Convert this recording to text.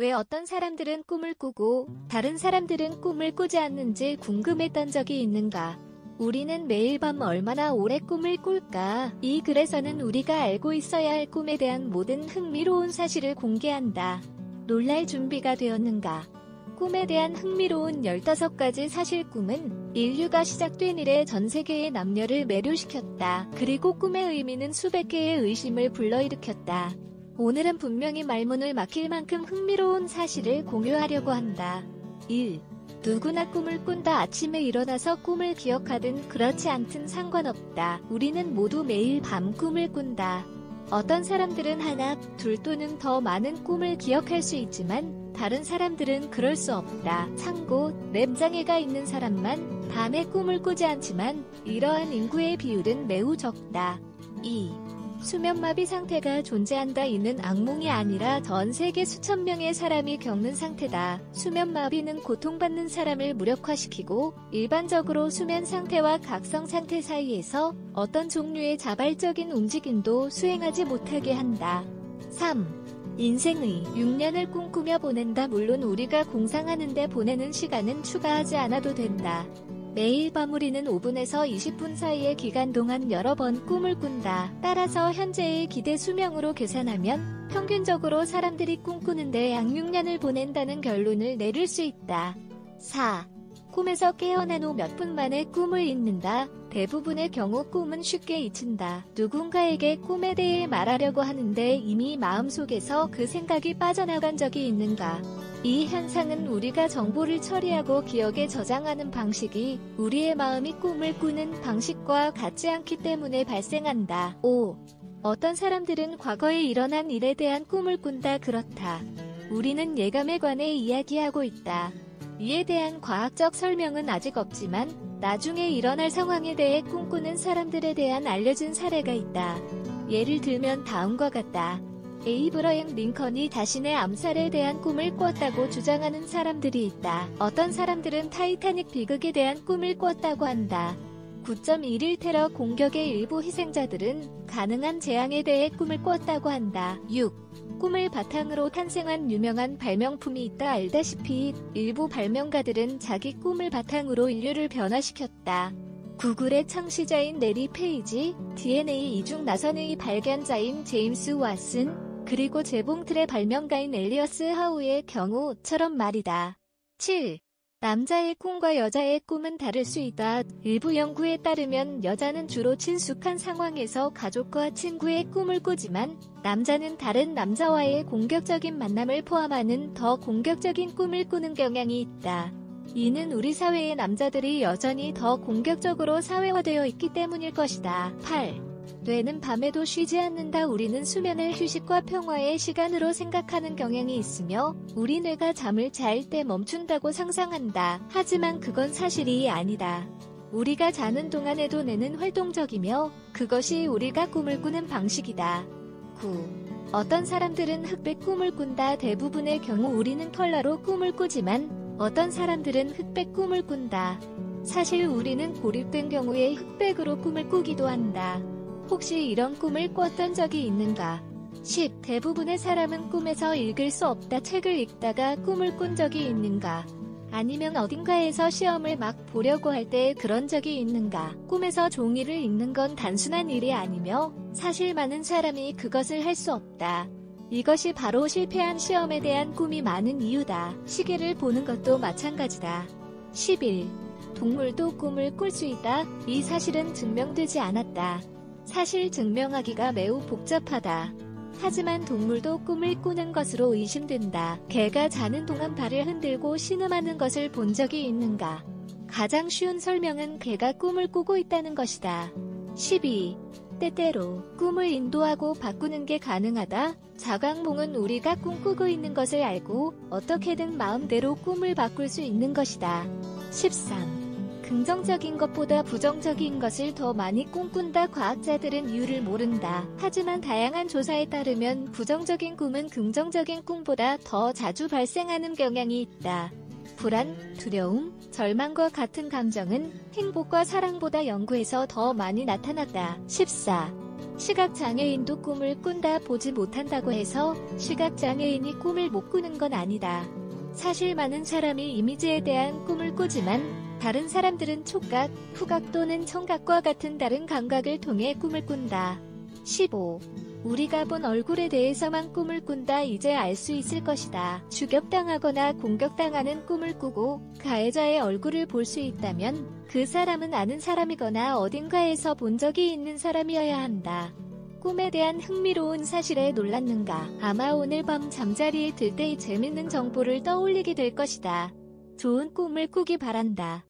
왜 어떤 사람들은 꿈을 꾸고 다른 사람들은 꿈을 꾸지 않는지 궁금했던 적이 있는가? 우리는 매일 밤 얼마나 오래 꿈을 꿀까? 이 글에서는 우리가 알고 있어야 할 꿈에 대한 모든 흥미로운 사실을 공개한다. 놀랄 준비가 되었는가? 꿈에 대한 흥미로운 15가지 사실. 꿈은 인류가 시작된 이래 전 세계의 남녀를 매료시켰다. 그리고 꿈의 의미는 수백 개의 의심을 불러일으켰다. 오늘은 분명히 말문을 막힐 만큼 흥미로운 사실을 공유하려고 한다. 1. 누구나 꿈을 꾼다. 아침에 일어나서 꿈을 기억하든 그렇지 않든 상관없다. 우리는 모두 매일 밤 꿈을 꾼다. 어떤 사람들은 하나, 둘 또는 더 많은 꿈을 기억할 수 있지만 다른 사람들은 그럴 수 없다. 참고, 램장애가 있는 사람만 밤에 꿈을 꾸지 않지만 이러한 인구의 비율은 매우 적다. 2. 수면마비 상태가 존재한다. 이는 악몽이 아니라 전 세계 수천 명의 사람이 겪는 상태다. 수면마비는 고통받는 사람을 무력화시키고 일반적으로 수면 상태와 각성 상태 사이에서 어떤 종류의 자발적인 움직임도 수행하지 못하게 한다. 3. 인생의 6년을 꿈꾸며 보낸다. 물론 우리가 공상하는 데 보내는 시간은 추가하지 않아도 된다. 매일 밤 우리는 5분에서 20분 사이의 기간 동안 여러 번 꿈을 꾼다. 따라서 현재의 기대 수명으로 계산하면 평균적으로 사람들이 꿈꾸는데 약 6년을 보낸다는 결론을 내릴 수 있다. 4. 꿈에서 깨어난 후 몇 분 만에 꿈을 잊는다. 대부분의 경우 꿈은 쉽게 잊힌다. 누군가에게 꿈에 대해 말하려고 하는데 이미 마음속에서 그 생각이 빠져나간 적이 있는가? 이 현상은 우리가 정보를 처리하고 기억에 저장하는 방식이 우리의 마음이 꿈을 꾸는 방식과 같지 않기 때문에 발생한다. 5. 어떤 사람들은 과거에 일어난 일에 대한 꿈을 꾼다. 그렇다. 우리는 예감에 관해 이야기하고 있다. 이에 대한 과학적 설명은 아직 없지만 나중에 일어날 상황에 대해 꿈꾸는 사람들에 대한 알려진 사례가 있다. 예를 들면 다음과 같다. 에이브러햄 링컨이 자신의 암살에 대한 꿈을 꿨다고 주장하는 사람들이 있다. 어떤 사람들은 타이타닉 비극에 대한 꿈을 꿨다고 한다. 9.11 테러 공격의 일부 희생자들은 가능한 재앙에 대해 꿈을 꿨다고 한다. 6. 꿈을 바탕으로 탄생한 유명한 발명품이 있다. 알다시피 일부 발명가들은 자기 꿈을 바탕으로 인류를 변화시켰다. 구글의 창시자인 레리 페이지, DNA 이중 나선의 발견자인 제임스 왓슨, 그리고 재봉틀의 발명가인 엘리어스 하우의 경우처럼 말이다. 7. 남자의 꿈과 여자의 꿈은 다를 수 있다. 일부 연구에 따르면 여자는 주로 친숙한 상황에서 가족과 친구의 꿈을 꾸지만 남자는 다른 남자와의 공격적인 만남을 포함하는 더 공격적인 꿈을 꾸는 경향이 있다. 이는 우리 사회의 남자들이 여전히 더 공격적으로 사회화되어 있기 때문일 것이다. 8. 뇌는 밤에도 쉬지 않는다. 우리는 수면을 휴식과 평화의 시간으로 생각하는 경향이 있으며 우리 뇌가 잠을 잘 때 멈춘다고 상상한다. 하지만 그건 사실이 아니다. 우리가 자는 동안에도 뇌는 활동적이며 그것이 우리가 꿈을 꾸는 방식이다. 9. 어떤 사람들은 흑백 꿈을 꾼다. 대부분의 경우 우리는 컬러로 꿈을 꾸지만 어떤 사람들은 흑백 꿈을 꾼다. 사실 우리는 고립된 경우에 흑백으로 꿈을 꾸기도 한다. 혹시 이런 꿈을 꿨던 적이 있는가? 10. 대부분의 사람은 꿈에서 읽을 수 없다. 책을 읽다가 꿈을 꾼 적이 있는가? 아니면 어딘가에서 시험을 막 보려고 할 때 그런 적이 있는가? 꿈에서 종이를 읽는 건 단순한 일이 아니며 사실 많은 사람이 그것을 할 수 없다. 이것이 바로 실패한 시험에 대한 꿈이 많은 이유다. 시계를 보는 것도 마찬가지다. 11. 동물도 꿈을 꿀 수 있다. 이 사실은 증명되지 않았다. 사실 증명하기가 매우 복잡하다. 하지만 동물도 꿈을 꾸는 것으로 의심된다. 개가 자는 동안 발을 흔들고 신음하는 것을 본 적이 있는가? 가장 쉬운 설명은 개가 꿈을 꾸고 있다는 것이다. 12. 때때로 꿈을 인도하고 바꾸는 게 가능하다. 자각몽은 우리가 꿈꾸고 있는 것을 알고 어떻게든 마음대로 꿈을 바꿀 수 있는 것이다. 13. 긍정적인 것보다 부정적인 것을 더 많이 꿈꾼다. 과학자들은 이유를 모른다. 하지만 다양한 조사에 따르면 부정적인 꿈은 긍정적인 꿈보다 더 자주 발생하는 경향이 있다. 불안, 두려움, 절망과 같은 감정은 행복과 사랑보다 연구에서 더 많이 나타났다. 14. 시각장애인도 꿈을 꾼다. 보지 못한다고 해서 시각장애인이 꿈을 못 꾸는 건 아니다. 사실 많은 사람이 이미지에 대한 꿈을 꾸지만 다른 사람들은 촉각, 후각 또는 청각과 같은 다른 감각을 통해 꿈을 꾼다. 15. 우리가 본 얼굴에 대해서만 꿈을 꾼다. 이제 알 수 있을 것이다. 추격당하거나 공격당하는 꿈을 꾸고 가해자의 얼굴을 볼 수 있다면 그 사람은 아는 사람이거나 어딘가에서 본 적이 있는 사람이어야 한다. 꿈에 대한 흥미로운 사실에 놀랐는가? 아마 오늘 밤 잠자리에 들 때 재밌는 정보를 떠올리게 될 것이다. 좋은 꿈을 꾸기 바란다.